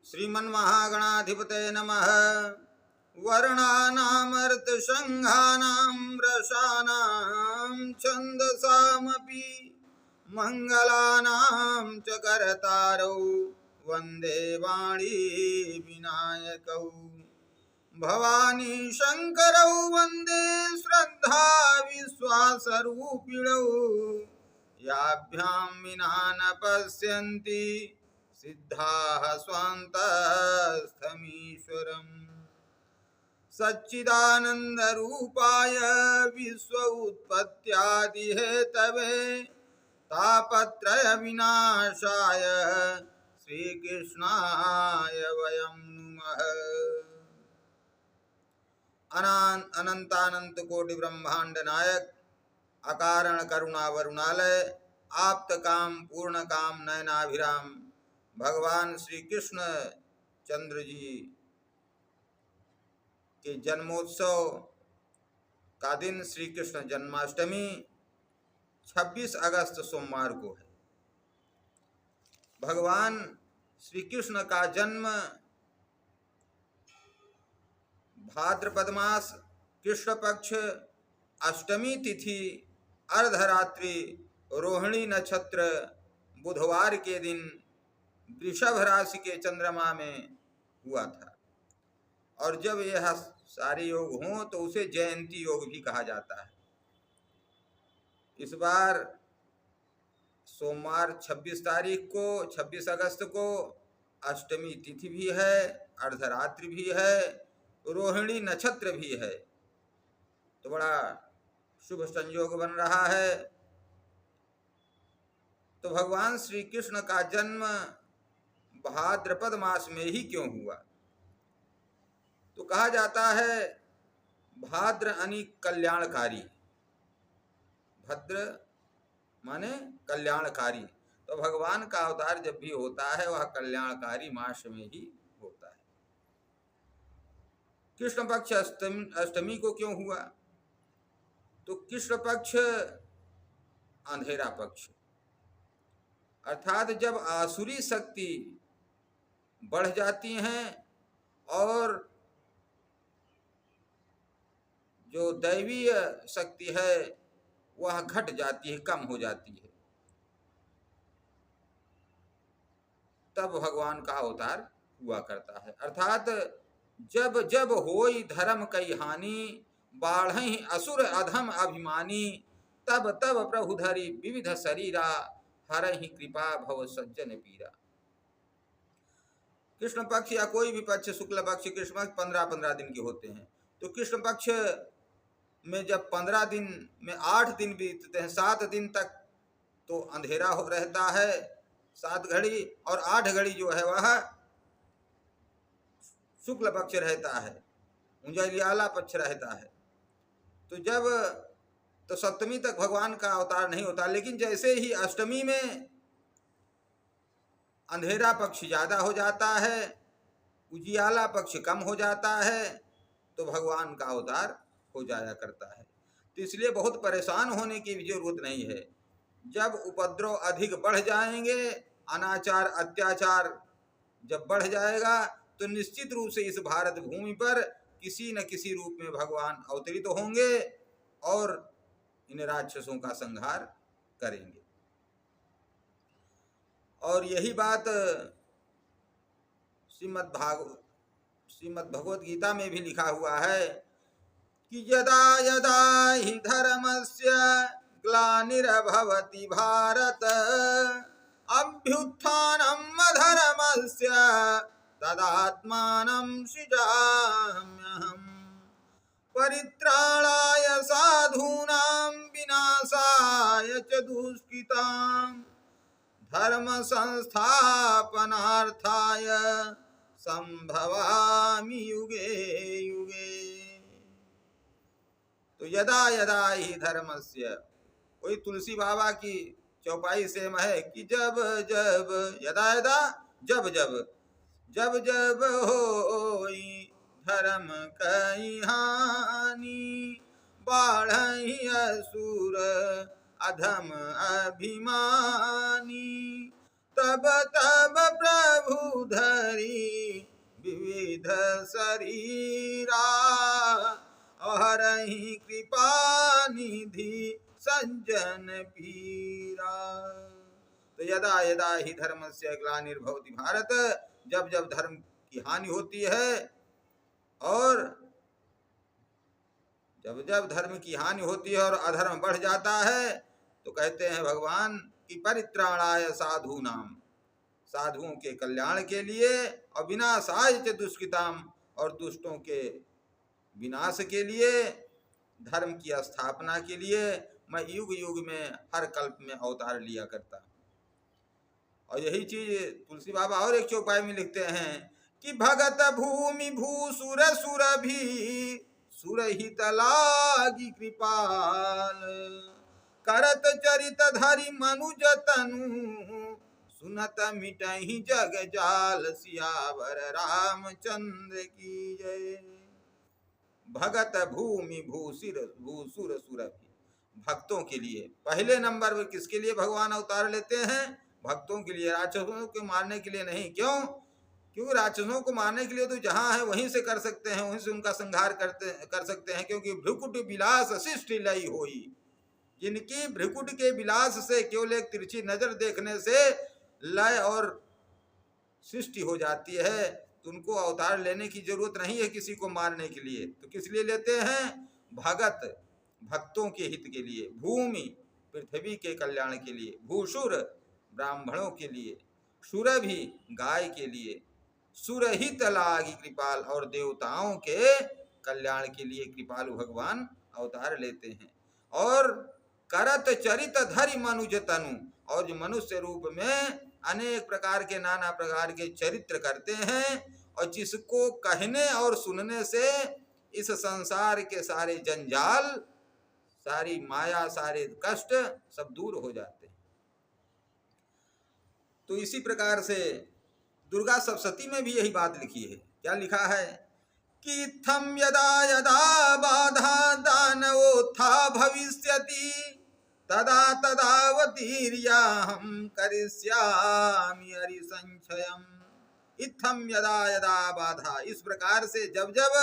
श्रीमन्महागणाधिपतये नमः। वर्णानामर्थसंघानां रसानां छन्दसामपि मंगलानां च करतारौ वन्दे वाणी विनायकौ। भवानी शंकरौ वन्दे श्रद्धा विश्वासरूपिणौ। याभ्यां विना न पश्यन्ति सिद्धाः स्वान्तस्थमीश्वरम्। सच्चिदानन्दरूपाय विश्व उत्पत्त्यादिहेतवे तापत्रय विनाशाय श्रीकृष्णाय वयं नुमः। अनंतानंत कोटि ब्रह्मांड नायक अकारण करुणा वरुणालय आप्त काम पूर्ण काम नयनाभिराम भगवान श्री कृष्ण चंद्र जी के जन्मोत्सव का दिन श्री कृष्ण जन्माष्टमी 26 अगस्त सोमवार को है। भगवान श्री कृष्ण का जन्म भाद्रपद मास कृष्ण पक्ष अष्टमी तिथि अर्धरात्रि रोहिणी नक्षत्र बुधवार के दिन वृषभ राशि के चंद्रमा में हुआ था। और जब यह सारे योग हों तो उसे जयंती योग भी कहा जाता है। इस बार सोमवार 26 तारीख को 26 अगस्त को अष्टमी तिथि भी है, अर्धरात्रि भी है, रोहिणी नक्षत्र भी है, तो बड़ा शुभ संयोग बन रहा है। तो भगवान श्री कृष्ण का जन्म भाद्रपद मास में ही क्यों हुआ? तो कहा जाता है भाद्र यानी कल्याणकारी, भद्र माने कल्याणकारी। तो भगवान का अवतार जब भी होता है वह कल्याणकारी मास में ही होता है। कृष्ण पक्ष अष्टमी को क्यों हुआ? तो कृष्ण पक्ष अंधेरा पक्ष, अर्थात जब आसुरी शक्ति बढ़ जाती हैं और जो दैवीय शक्ति है वह घट जाती है, कम हो जाती है, तब भगवान का अवतार हुआ करता है। अर्थात जब जब होई धर्म कई हानि बाढ़हि असुर अधम अभिमानी तब तब प्रभु धरि विविध शरीरा हरहि कृपा भव सज्जन पीरा। कृष्ण पक्ष या कोई भी पक्ष, शुक्ल पक्ष कृष्ण पक्ष 15-15 दिन के होते हैं। तो कृष्ण पक्ष में जब 15 दिन में 8 दिन बीतते हैं, 7 दिन तक तो अंधेरा हो रहता है, 7 घड़ी, और 8 घड़ी जो है वह शुक्ल पक्ष रहता है, उंजलियाला पक्ष रहता है। तो सप्तमी तक भगवान का अवतार नहीं होता। लेकिन जैसे ही अष्टमी में अंधेरा पक्ष ज्यादा हो जाता है, उजियाला पक्ष कम हो जाता है, तो भगवान का अवतार हो जाया करता है। तो इसलिए बहुत परेशान होने की भी जरूरत नहीं है। जब उपद्रव अधिक बढ़ जाएंगे, अनाचार अत्याचार जब बढ़ जाएगा, तो निश्चित रूप से इस भारत भूमि पर किसी न किसी रूप में भगवान अवतरित होंगे और इन राक्षसों का संहार करेंगे। और यही बात श्रीमद् भगवत गीता में भी लिखा हुआ है कि यदा यदा हि धर्मस्य ग्लानिर्भवति भारत अभ्युत्थानम् अधर्मस्य तदात्मानं सृजाम्यहम्। परित्राणाय साधूनां विनाशाय च दुष्कृतां धर्म संस्थापनार्थाय संभवामि युगे युगे। तो यदा यदा ही धर्मस्य, कोई तुलसी बाबा की चौपाई सेम है कि जब जब यदा यदा जब जब जब जब होई धर्म कई हानि बाढ़हि असुर अधम अभिमानी तब तब प्रभु धरि विविध शरीरा अहरहि कृपा निधि सज्जन पीरा। तो यदा यदा ही धर्मस्य ग्लानिर्भवति भारत, जब जब धर्म की हानि होती है और जब जब धर्म की हानि होती है और अधर्म बढ़ जाता है, तो कहते हैं भगवान कि परित्राणाय साधूनाम, साधुओं के कल्याण के लिए, और विनाशाय च दुष्कृताम, और दुष्टों के विनाश के लिए, धर्म की स्थापना के लिए मैं युग युग में हर कल्प में अवतार लिया करता हूँ। और यही चीज तुलसी बाबा और एक चौपाई में लिखते हैं कि भगत भूमि भूसुर सुर भी सुरहित लागी कृपाल, करत चरित धरि मनुज तनु, सुनत मिटहि जग जाल, सियावर रामचंद्र की जय। भगत भूमि भूसुर सुर भी, भक्तों के लिए पहले नंबर पर किसके लिए भगवान अवतार लेते हैं? भक्तों के लिए, राक्षसों को मारने के लिए नहीं। क्यों? क्योंकि राक्षसों को मारने के लिए तो जहां है वहीं से कर सकते हैं, वहीं से उनका संहार कर सकते हैं। क्योंकि भ्रुकुट विलास शिष्ट लई होई, जिनकी भ्रुकुट के विलास से केवल एक तिरछी नजर देखने से लय और सृष्टि हो जाती है, तो उनको अवतार लेने की जरूरत नहीं है किसी को मारने के लिए। तो किस लिए लेते हैं? भगत, भक्तों के हित के लिए, भूमि पृथ्वी के कल्याण के लिए, भूसुर ब्राह्मणों के लिए, सुर भी गाय के लिए, सुरहित लागी कृपाल, और देवताओं के कल्याण के लिए कृपालु भगवान अवतार लेते हैं। और करत चरित धरि मनुज तनु, और जो मनुष्य रूप में अनेक प्रकार के नाना प्रकार के चरित्र करते हैं, और जिसको कहने और सुनने से इस संसार के सारे जंजाल, सारी माया, सारे कष्ट सब दूर हो जाते हैं। तो इसी प्रकार से दुर्गा सप्तशती में भी यही बात लिखी है। क्या लिखा है कि इत्थम यदा यदा बाधा दानवोत्था भविष्यति, तदा तदावतीर्याहं करिष्यामि हरिसंचयम्। इत्थम यदा यदा बाधा, इस प्रकार से जब जब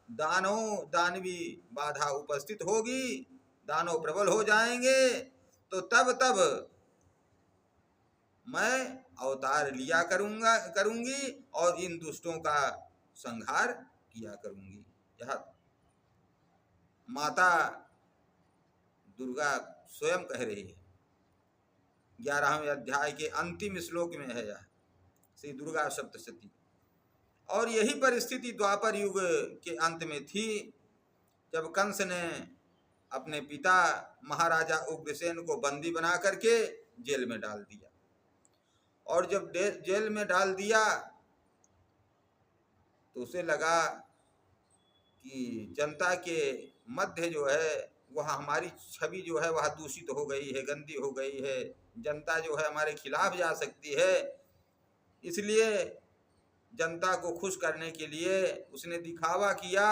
दानवी बाधा उपस्थित होगी, दानव प्रबल हो जाएंगे, तो तब तब मैं अवतार लिया करूंगी और इन दुष्टों का संहार किया करूंगी। यह माता दुर्गा स्वयं कह रही है। 11वें अध्याय के अंतिम श्लोक में है यह श्री दुर्गा सप्तशती। और यही परिस्थिति द्वापर युग के अंत में थी, जब कंस ने अपने पिता महाराजा उग्रसेन को बंदी बना करके जेल में डाल दिया। और जब जेल में डाल दिया तो उसे लगा कि जनता के मध्य जो है वह हमारी छवि जो है वह दूषित हो गई है, गंदी हो गई है, जनता जो है हमारे खिलाफ जा सकती है। इसलिए जनता को खुश करने के लिए उसने दिखावा किया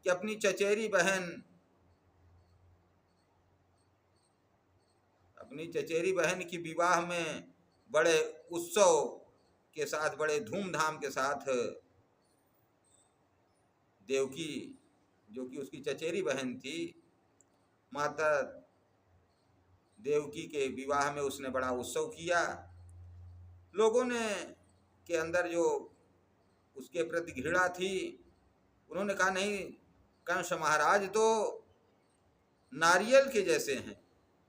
कि अपनी चचेरी बहन की विवाह में बड़े उत्सव के साथ, बड़े धूमधाम के साथ देवकी, जो कि उसकी चचेरी बहन थी, माता देवकी के विवाह में उसने बड़ा उत्सव किया। लोगों ने के अंदर जो उसके प्रति घृणा थी, उन्होंने कहा नहीं, कंस महाराज तो नारियल के जैसे हैं,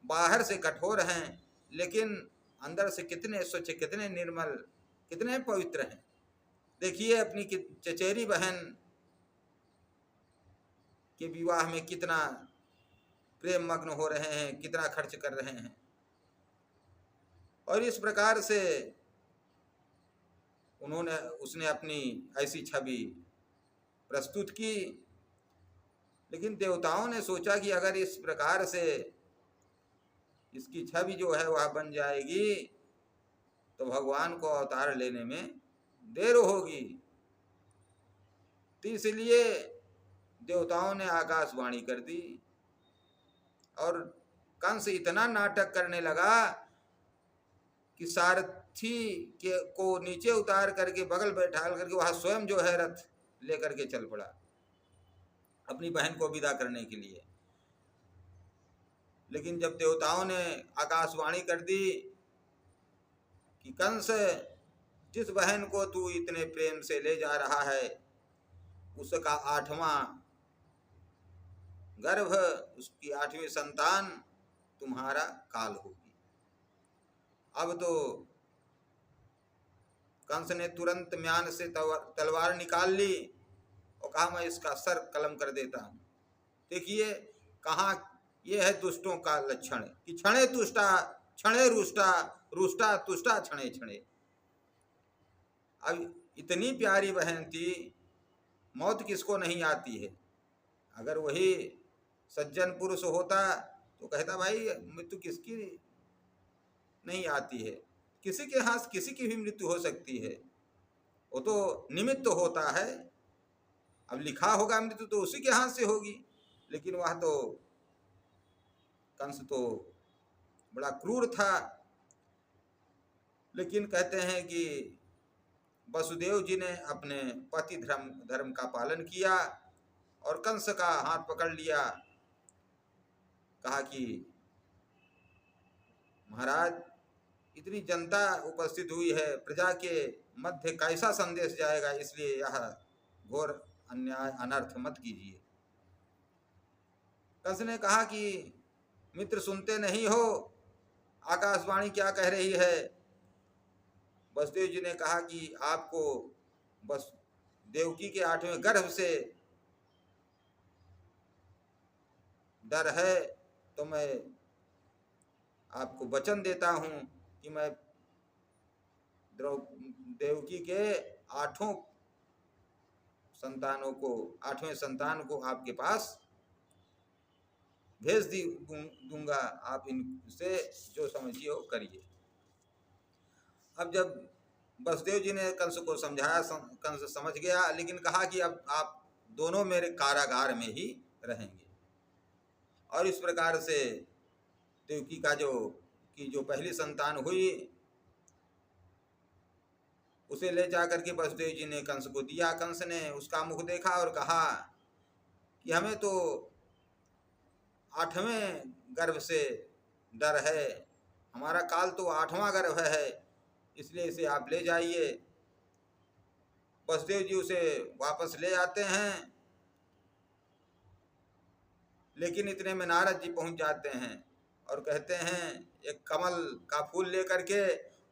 बाहर से कठोर हैं लेकिन अंदर से कितने स्वच्छ, कितने निर्मल, कितने पवित्र हैं। देखिए अपनी चचेरी बहन के विवाह में कितना प्रेम मग्न हो रहे हैं, कितना खर्च कर रहे हैं। और इस प्रकार से उसने अपनी ऐसी छवि प्रस्तुत की। लेकिन देवताओं ने सोचा कि अगर इस प्रकार से इसकी छवि जो है वह बन जाएगी तो भगवान को अवतार लेने में देर होगी। तो इसलिए देवताओं ने आकाशवाणी कर दी और कंस इतना नाटक करने लगा कि रथी के को नीचे उतार करके बगल बैठाल करके वहाँ स्वयं जो है रथ लेकर के चल पड़ा अपनी बहन को विदा करने के लिए। लेकिन जब देवताओं ने आकाशवाणी कर दी कि कंस, जिस बहन को तू इतने प्रेम से ले जा रहा है उसका 8वां गर्भ, उसकी 8वीं संतान तुम्हारा काल होगी। अब तो कंस ने तुरंत म्यान से तलवार निकाल ली और कहा मैं इसका सर कलम कर देता हूँ। देखिए कहाँ ये है दुष्टों का लक्षण कि क्षणे तुष्टा क्षणे रुष्टा रुष्टा तुष्टा क्षणे क्षणे। अब इतनी प्यारी बहन थी, मौत किसको नहीं आती है। अगर वही सज्जन पुरुष होता तो कहता भाई मृत्यु किसकी नहीं आती है, किसी के हाथ किसी की भी मृत्यु हो सकती है, वो तो निमित्त होता है। अब लिखा होगा मृत्यु तो उसी के हाथ से होगी। लेकिन वह तो कंस तो बड़ा क्रूर था। लेकिन कहते हैं कि वसुदेव जी ने अपने पति धर्म का पालन किया और कंस का हाथ पकड़ लिया। कहा कि महाराज इतनी जनता उपस्थित हुई है, प्रजा के मध्य कैसा संदेश जाएगा, इसलिए यह घोर अन्याय अनर्थ मत कीजिए। कंस ने कहा कि मित्र सुनते नहीं हो, आकाशवाणी क्या कह रही है। वसुदेव जी ने कहा कि आपको बस देवकी के 8वें गर्भ से डर है, तो मैं आपको वचन देता हूं कि मैं देवकी के 8 संतानों को 8वें संतान को आपके पास भेज दूंगा, आप इनसे जो समझिए हो करिए। अब जब वसुदेव जी ने कंस को समझाया, कंस समझ गया, लेकिन कहा कि अब आप दोनों मेरे कारागार में ही रहेंगे। और इस प्रकार से देवकी का जो पहली संतान हुई उसे ले जाकर के वसुदेव जी ने कंस को दिया। कंस ने उसका मुख देखा और कहा कि हमें तो 8वें गर्भ से डर है, हमारा काल तो 8वां गर्भ है, इसलिए इसे आप ले जाइए। वसुदेव जी उसे वापस ले आते हैं। लेकिन इतने में नारद जी पहुंच जाते हैं और कहते हैं एक कमल का फूल लेकर के,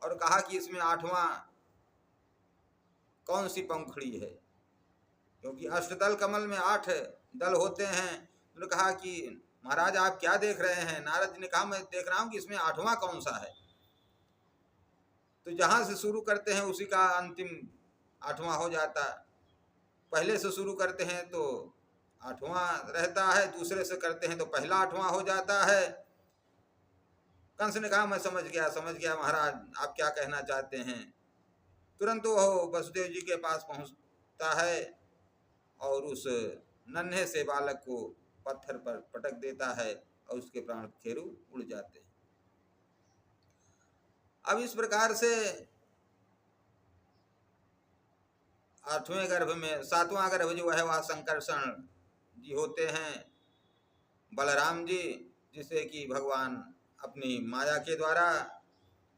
और कहा कि इसमें 8वां कौन सी पंखुड़ी है, क्योंकि अष्टदल कमल में 8 दल होते हैं। उन्होंने कहा कि महाराज आप क्या देख रहे हैं। नारद जी ने कहा मैं देख रहा हूं कि इसमें 8वां कौन सा है। तो जहां से शुरू करते हैं उसी का अंतिम 8वां हो जाता। पहले से शुरू करते हैं तो 8वां रहता है, दूसरे से करते हैं तो पहला 8वां हो जाता है। कंस ने कहा मैं समझ गया महाराज, आप क्या कहना चाहते हैं। तुरंत वो वसुदेव जी के पास पहुंचता है और उस नन्हे से बालक को पत्थर पर पटक देता है और उसके प्राण खेरू उड़ जाते हैं। अब इस प्रकार से 8वें गर्भ में 7वां गर्भ जो है वह संकर्षण जी होते हैं, बलराम जी, जिसे कि भगवान अपनी माया के द्वारा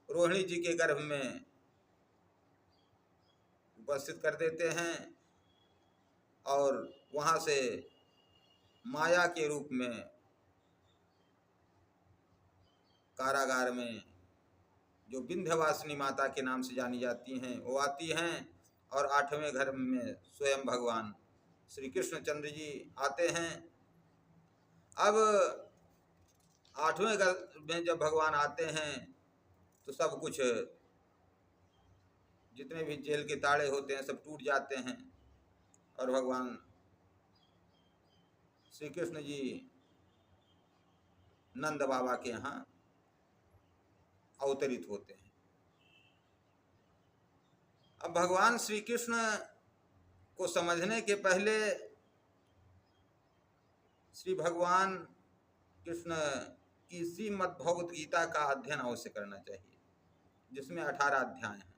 रोहिणी जी के गर्भ में उपस्थित कर देते हैं और वहाँ से माया के रूप में कारागार में जो विंध्यवासिनी माता के नाम से जानी जाती हैं वो आती हैं। और 8वें गर्भ में स्वयं भगवान श्री कृष्ण चंद्र जी आते हैं। अब 8वें गर्भ में जब भगवान आते हैं तो सब कुछ, जितने भी जेल के ताड़े होते हैं सब टूट जाते हैं और भगवान श्री कृष्ण जी नंद बाबा के यहाँ अवतरित होते हैं। अब भगवान श्री कृष्ण को समझने के पहले श्री भगवान कृष्ण की श्रीमद् भगवत गीता का अध्ययन अवश्य करना चाहिए। जिसमें 18 अध्याय हैं।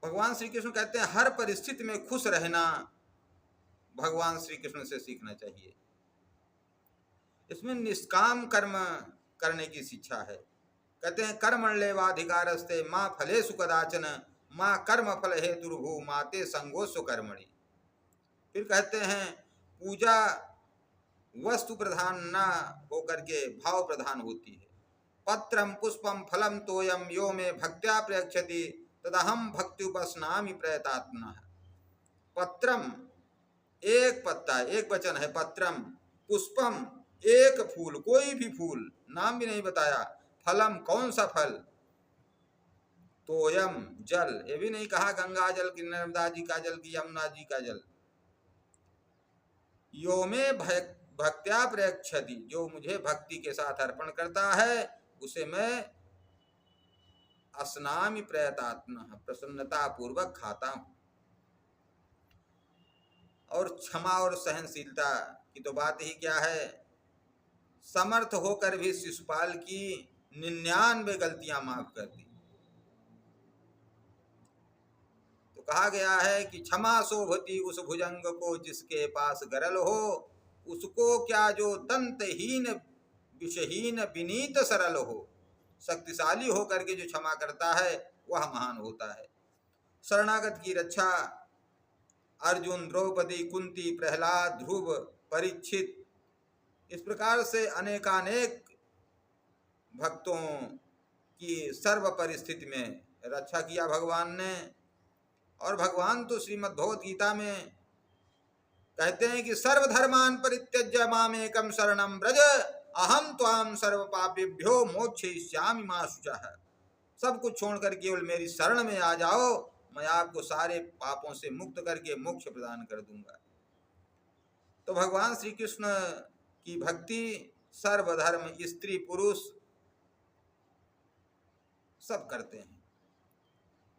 भगवान श्री कृष्ण कहते हैं हर परिस्थिति में खुश रहना भगवान श्री कृष्ण से सीखना चाहिए। इसमें निष्काम कर्म करने की शिक्षा है। कहते हैं कर्मण्येवाधिकारस्ते माँ फलेषु कदाचन माँ कर्म फल हेतुर्भु माते संगोस्व कर्मणि। फिर कहते हैं पूजा वस्तु प्रधान न होकर के भाव प्रधान होती है। पत्रम पुष्पम फलम तोयम यो में भक्त्या प्रयक्षति तदहम भक्ति उपस्नामि प्रयतात्मनः। पत्रम एक पत्ता, एक वचन है पत्रम, पुष्पम एक फूल, कोई भी फूल, नाम भी नहीं बताया, फलम कौन सा फल, तोयम जल, ये भी नहीं कहा गंगा जल की, नर्मदा जी का जल की, यमुना जी का जल। यो में भक्त्या प्रयक्षति, जो मुझे भक्ति के साथ अर्पण करता है उसे मैं अस्नामि प्रयतात्मनः, प्रसन्नता पूर्वक खाता हूं। और क्षमा और सहनशीलता की तो बात ही क्या है। समर्थ होकर भी शिशुपाल की 99 गलतियां माफ कर दी। तो कहा गया है कि क्षमा शोभती उस भुजंग को जिसके पास गरल हो, उसको क्या जो दंतहीन विषहीन विनीत सरल हो। शक्तिशाली होकर के जो क्षमा करता है वह महान होता है। शरणागत की रक्षा अर्जुन, द्रौपदी, कुंती, प्रहलाद, ध्रुव, परीक्षित, इस प्रकार से अनेकानेक भक्तों की सर्व परिस्थिति में रक्षा किया भगवान ने। और भगवान तो श्रीमद् भगवत गीता में कहते हैं कि सर्वधर्मान परित्यज्य मामेकं शरणं व्रज अहम त्वां सर्व पापेभ्यो मोक्षयिष्यामि मा शुचः। सब कुछ छोड़कर केवल मेरी शरण में आ जाओ, मैं आपको सारे पापों से मुक्त करके मोक्ष प्रदान कर दूंगा। तो भगवान श्री कृष्ण की भक्ति सर्वधर्म, स्त्री पुरुष सब करते हैं।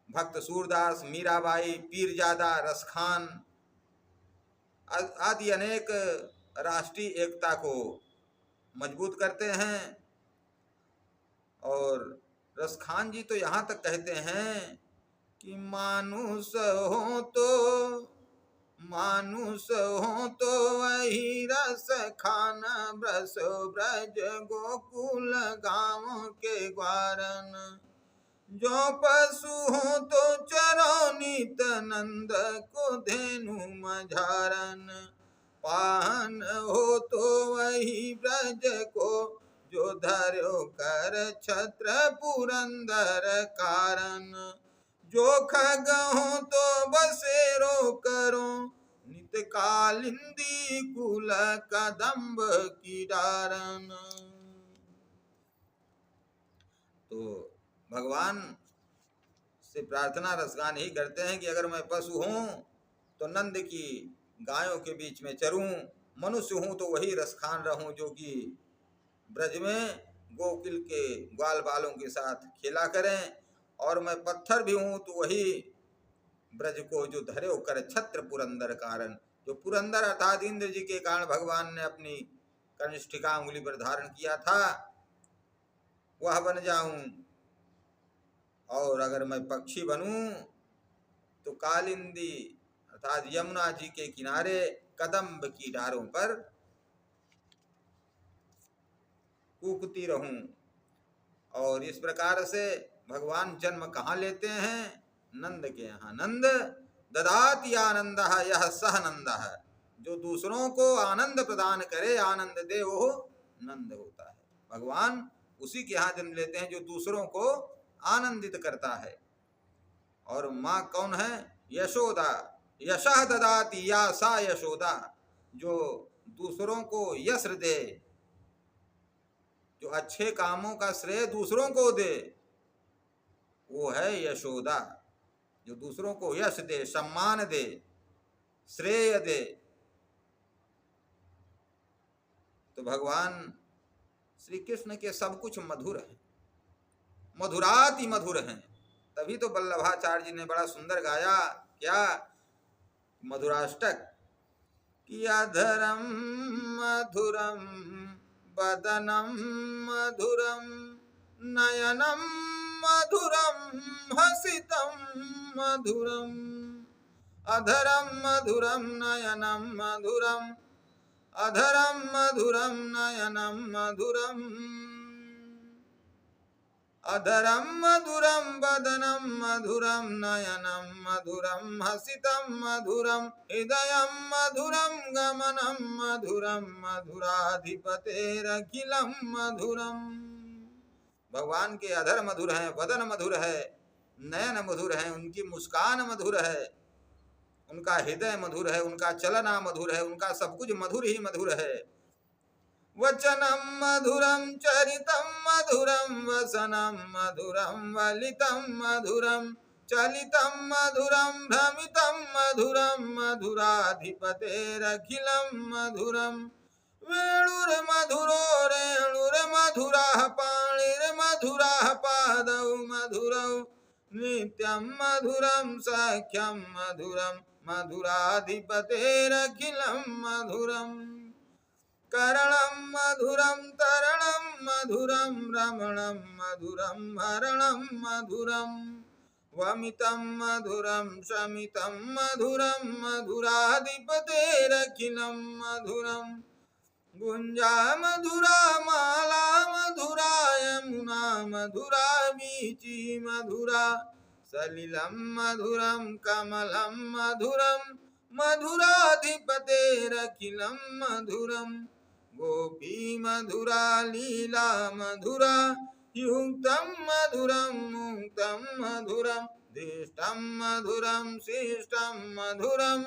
भक्त सूरदास, मीराबाई, पीरजादा, रसखान आदि अनेक राष्ट्रीय एकता को मजबूत करते हैं। और रसखान जी तो यहाँ तक कहते हैं कि मानुष हो तो वही रस खाना ब्रस ब्रज गोकुल गाँव के ग्वारन, जो पशु हो तो चरो नित नंद को धेनु मझारन, पान हो तो वही ब्रज को जो धर्यो कर छत्र पुरंदर कारण, जो खग हो तो बसेरो करो नित कालिंदी कुल कदम्ब की डारन। तो भगवान से प्रार्थना रसगान ही करते हैं कि अगर मैं पशु हूँ तो नंद की गायों के बीच में चरूं, मनुष्य हूँ तो वही रसखान रहूं जो कि ब्रज में गोकुल के ग्वाल बालों के साथ खेला करें, और मैं पत्थर भी हूँ तो वही ब्रज को जो धरे होकर छत्र पुरंदर कारण, जो पुरंदर अर्थात इंद्र जी के कारण भगवान ने अपनी कनिष्ठिका उंगली पर धारण किया था वह बन जाऊं। और अगर मैं पक्षी बनूं तो कालिंदी अर्थात यमुना जी के किनारे कदम्ब की डारों पर कूकती रहूं। और इस प्रकार से भगवान जन्म कहाँ लेते हैं? नंद के यहाँ। नंद ददाति आनंद यह सह नंद है, जो दूसरों को आनंद प्रदान करे, आनंद दे, वो नंद होता है। भगवान उसी के यहाँ जन्म लेते हैं जो दूसरों को आनंदित करता है। और माँ कौन है? यशोदा। यशः ददाति या सा यशोदा, जो दूसरों को यश दे, जो अच्छे कामों का श्रेय दूसरों को दे, वो है यशोदा। जो दूसरों को यश दे, सम्मान दे, श्रेय दे। तो भगवान श्री कृष्ण के सब कुछ मधुर है, मधुराति मधुर हैं। तभी तो वल्लभाचार्य जी ने बड़ा सुंदर गाया, क्या? मधुराष्टक कि अधरम मधुरम वदनम मधुरम नयनं मधुरं हसितं मधुरम् अधरं मधुरं नयनं मधुरम् अधरं मधुरं नयनं मधुरम् अधरं मधुरं वदनं मधुरं नयनं मधुरं हसितं मधुरं हृदयं मधुरं गमनं मधुरं मधुराधिपतेरखिलं मधुरम्। भगवान के अधर मधुर है, वदन मधुर है, नयन मधुर है, उनकी मुस्कान मधुर है, उनका हृदय मधुर है, उनका चलना मधुर है, उनका सब कुछ मधुर ही मधुर है। वचनं मधुरं चरितं मधुरं वसनं मधुरं वलितं मधुरं चलितं मधुरं भ्रमितं मधुरं मधुराधिपतेरखिलं मधुरं वेणुर्मधुरो रेणुर्मधुरः पाणिर्मधुरः पादौ मधुरौ नित्यं मधुरं सख्यं मधुरं मधुराधिपतेरखिलं मधुरम् करणं मधुरं तरणं मधुरं रमणं मधुरं हरणं मधुरं वमितं मधुरं शमितं मधुरं मधुराधिपतेरखिलं मधुरं गुञ्जा मधुरा माला मधुरा यमुना मधुरा वीची मधुरा सलिलं मधुरं कमलं मधुरं मधुराधिपतेरखिलं मधुरम् गोपी मधुरा लीला मधुरा युक्तं मधुरं मुक्तं मधुरं दिष्टं मधुरं शिष्टं मधुरं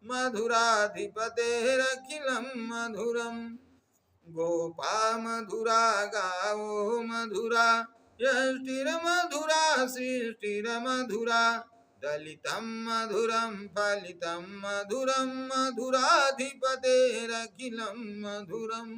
मधुराधिपतेरखिलं मधुरं गोपा मधुरा गावो मधुरा यष्टिर्मधुरा सृष्टिर्मधुरा दलितं मधुरं फलितं मधुरं मधुराधिपतेरखिलं मधुरम्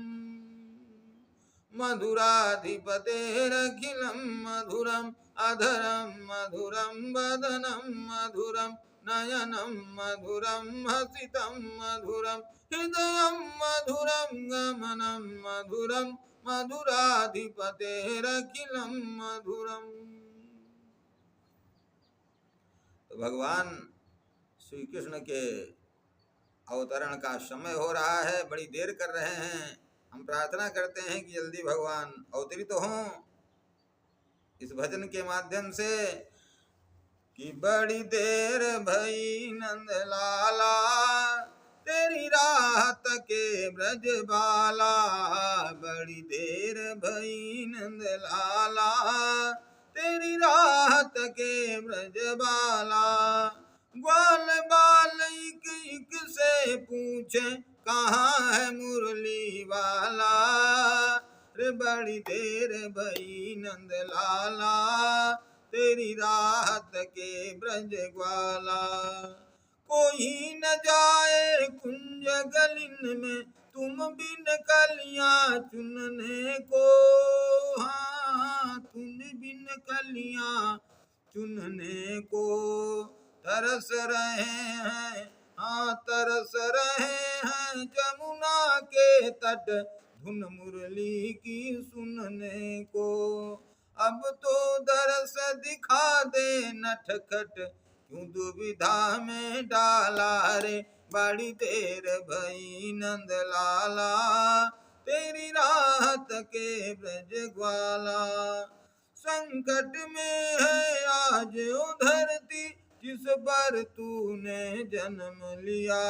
मधुराधिपतेरखिलं मधुरम् अधरं मधुरं वदनं मधुरं नयनं मधुरं हसितं मधुरं हृदयं मधुरं गमनं मधुरं मधुराधिपतेरखिलं मधुरम्। तो भगवान श्री कृष्ण के अवतरण का समय हो रहा है, बड़ी देर कर रहे हैं। हम प्रार्थना करते हैं कि जल्दी भगवान अवतरित हों इस भजन के माध्यम से कि बड़ी देर भई नंद लाला तेरी राहत के ब्रज बाला बड़ी देर भई नंद लाला तेरी राहत के ब्रज बाला ग्वाल बाल एक से पूछे कहाँ है मुरली वाला रे बड़ी देर भई नंद लाला तेरी राहत के ब्रज ग्वाला कोई न जाए कुंज गलिन में तुम बिन कलियां चुनने को हाँ तुम बिन कलियां चुनने को तरस रहे हैं हाँ तरस रहे हैं जमुना के तट धुन मुरली की सुनने को अब तो दरस दिखा दे नटखट क्यों दुविधा में डाला रे बड़ी देर भई नंद लाला तेरी राहत के ब्रज ग्वाला संकट में है आज ओ धरती जिस पर तूने जन्म लिया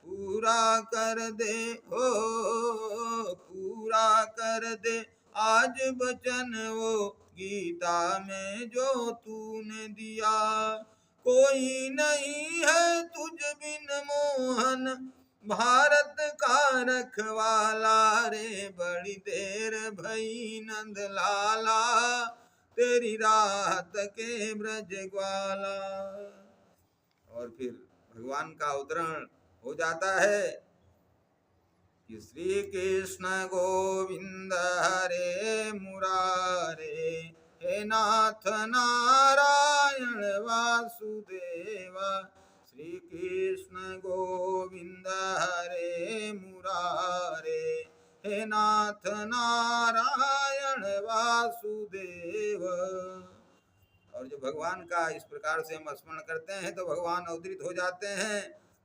पूरा कर दे हो पूरा कर दे आज वचन वो गीता में जो तूने दिया कोई नहीं है तुझ बिन मोहन भारत का रखवाला रे बड़ी देर भई नंद लाला तेरी राहत के ब्रज ग्वाला। और फिर भगवान का अवतरण हो जाता है कि श्री कृष्ण गोविंद हरे मुरारे हे नाथ नारायण वासुदेवा श्री कृष्ण गोविंद हरे मुरारे हे नाथ नारायण वासुदेव। और जब भगवान का इस प्रकार से हम स्मरण करते हैं तो भगवान अवतरित हो जाते हैं।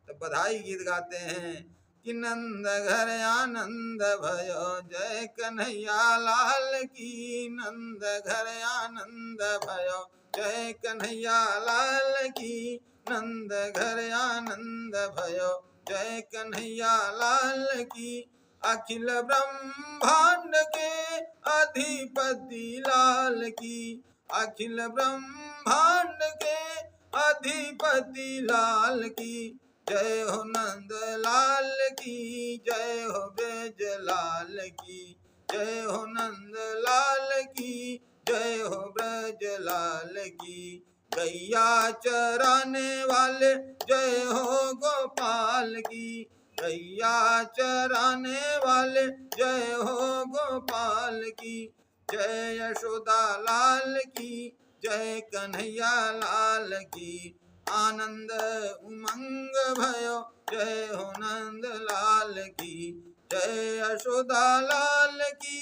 तब बधाई गीत गाते हैं कि नंद घर आनंद भयो, जय कन्हैया लाल की। नंद घर आनंद भयो, जय कन्हैया लाल की। नंद घर आनंद भयो, जय कन्हैया लाल की। अखिल ब्रह्मांड के अधिपति लाल की। अखिल ब्रह्मांड के अधिपति लाल की। जय हो नंद लाल की, जय हो ब्रज लाल की। जय हो नंद लाल की, जय हो ब्रज लाल की। गैया चराने वाले जय हो गोपाल की। गैया चराने वाले जय हो गोपाल की। जय यशोदा लाल की, जय कन्हैया लाल की। आनंद उमंग भयो, जय हो नंद लाल की। जय यशोदा लाल की,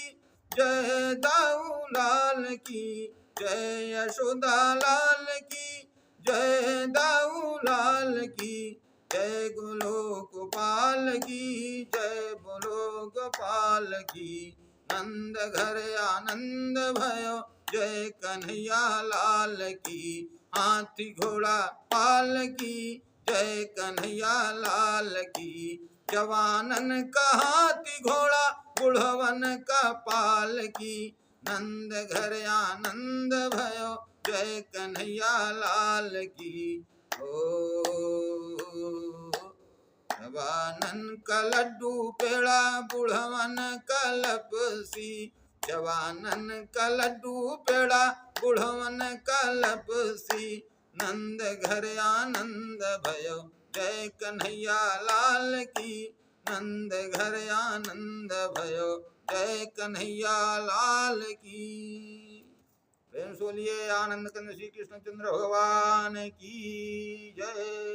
जय दाऊ लाल की। जय यशोदा लाल की, जय दाऊ लाल की। जय गोलोक गोपाल की, जय बोलो गोपाल की। नंद घर आनंद भयो, जय कन्हैया लाल की। हाथी घोड़ा पाल की, जय कन्हैया लाल की। जवानन का हाथी घोड़ा, बुढ़वन का पाल की। नंद घर आनंद भयो, जय कन्हैया लाल की। ओ जवानन का लड्डू पेड़ा, बुढ़वन का लपसी। जवानन का लड्डू पेड़ा, बुढ़वन का लपसी। नंद घर आनंद भयो, जय कन्हैया लाल की। नंद घर आनंद भयो, जय कन्हैया लाल की। प्रेम से बोलिए आनंद कंद श्री कृष्णचंद्र भगवान की जय।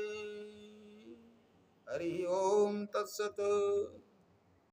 हरि ओम तत्सत।